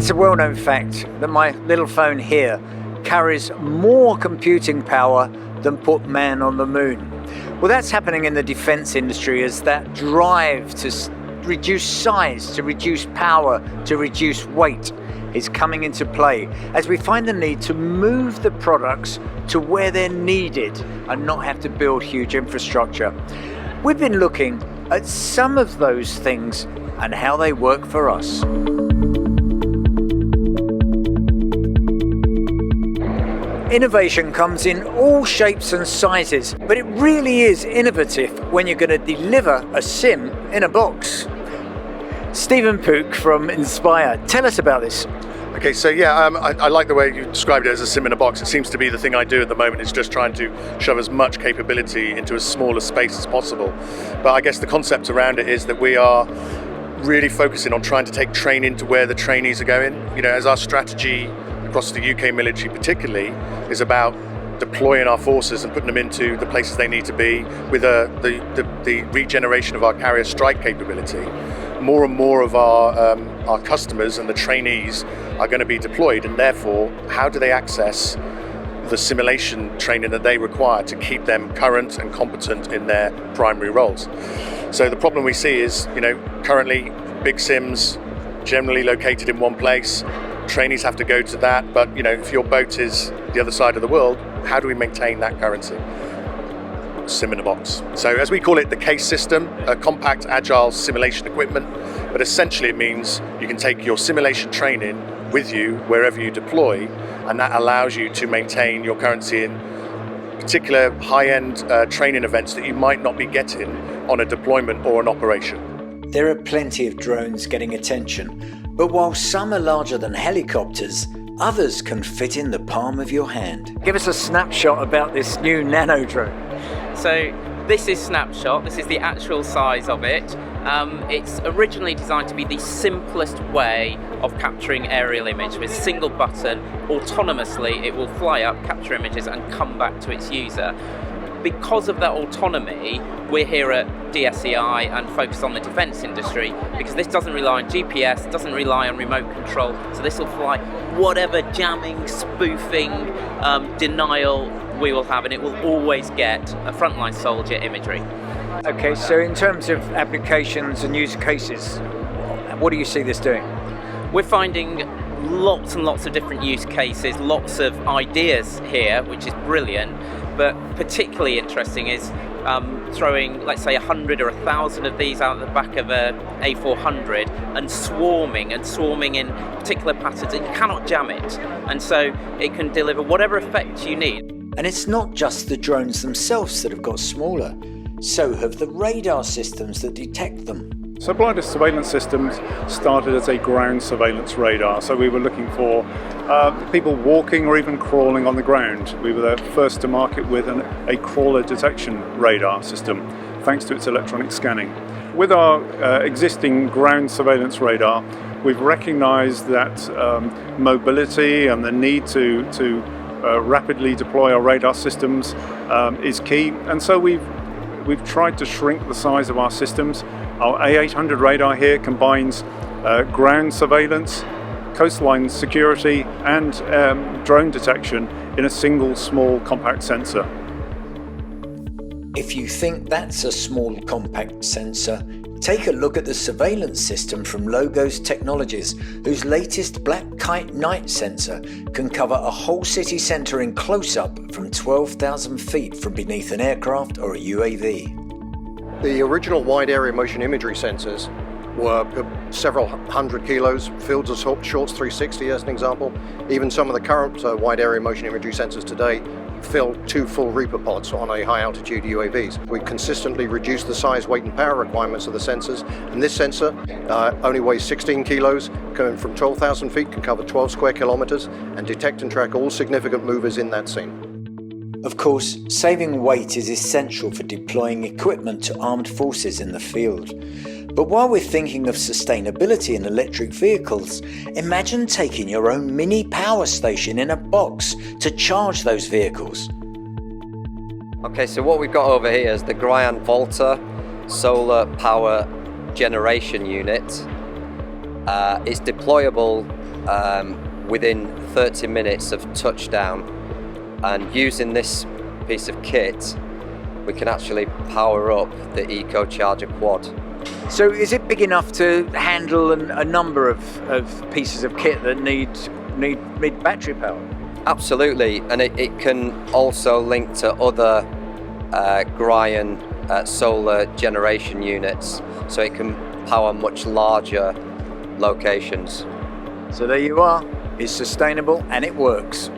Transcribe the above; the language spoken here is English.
It's a well-known fact that my little phone here carries more computing power than put man on the moon. Well, that's happening in the defense industry as that drive to reduce size, to reduce power, to reduce weight is coming into play as we find the need to move the products to where they're needed and not have to build huge infrastructure. We've been looking at some of those things and how they work for us. Innovation comes in all shapes and sizes, but it really is innovative when you're going to deliver a sim in a box. Stephen Pook from Inzpire, tell us about this. Okay, so I like the way you described it as a sim in a box. It seems to be the thing I do at the moment, is just trying to shove as much capability into as small a space as possible. But I guess the concept around it is that we are really focusing on trying to take training to where the trainees are going. You know, as our strategy across the UK military particularly is about deploying our forces and putting them into the places they need to be with the regeneration of our carrier strike capability. More and more of our customers and the trainees are going to be deployed, and therefore how do they access the simulation training that they require to keep them current and competent in their primary roles. So the problem we see is, currently big sims generally located in one place. Trainees have to go to that, but if your boat is the other side of the world, how do we maintain that currency? Sim in a box. So as we call it, the case system, a compact agile simulation equipment, but essentially it means you can take your simulation training with you wherever you deploy, and that allows you to maintain your currency in particular high-end training events that you might not be getting on a deployment or an operation. There are plenty of drones getting attention, but while some are larger than helicopters, others can fit in the palm of your hand. Give us a snapshot about this new nano drone. So this is Snapshot, this is the actual size of it. It's originally designed to be the simplest way of capturing aerial image. With a single button, autonomously it will fly up, capture images and come back to its user. Because of that autonomy, we're here at DSEI and focus on the defence industry, because this doesn't rely on GPS, doesn't rely on remote control, so this will fly whatever jamming, spoofing, denial we will have, and it will always get a frontline soldier imagery. Okay, so in terms of applications and use cases, what do you see this doing? We're finding lots and lots of different use cases, lots of ideas here, which is brilliant. But particularly interesting is throwing, let's say, 100 or 1,000 of these out of the back of a A400 and swarming in particular patterns, and you cannot jam it. And so it can deliver whatever effect you need. And it's not just the drones themselves that have got smaller, so have the radar systems that detect them. So Blighter surveillance systems started as a ground surveillance radar. So we were looking for people walking or even crawling on the ground. We were the first to market with a crawler detection radar system, thanks to its electronic scanning. With our existing ground surveillance radar, we've recognized that mobility and the need to rapidly deploy our radar systems is key. And so we've tried to shrink the size of our systems. Our A800 radar here combines ground surveillance, coastline security and drone detection in a single small compact sensor. If you think that's a small compact sensor, take a look at the surveillance system from Logos Technologies, whose latest Black Kite night sensor can cover a whole city centre in close-up from 12,000 feet from beneath an aircraft or a UAV. The original wide area motion imagery sensors were several hundred kilos, fields of shorts 360 as an example. Even some of the current wide area motion imagery sensors today fill 2 full Reaper pods on a high altitude UAVs. We consistently reduce the size, weight and power requirements of the sensors, and this sensor only weighs 16 kilos, going from 12,000 feet, can cover 12 square kilometers and detect and track all significant movers in that scene. Of course, saving weight is essential for deploying equipment to armed forces in the field. But while we're thinking of sustainability in electric vehicles, imagine taking your own mini power station in a box to charge those vehicles. Okay, so what we've got over here is the Gryan Volta solar power generation unit. It's deployable within 30 minutes of touchdown, and using this piece of kit we can actually power up the EcoCharger quad. So is it big enough to handle a number of pieces of kit that need battery power? Absolutely, and it can also link to other Gryan solar generation units, so it can power much larger locations. So there you are, it's sustainable and it works.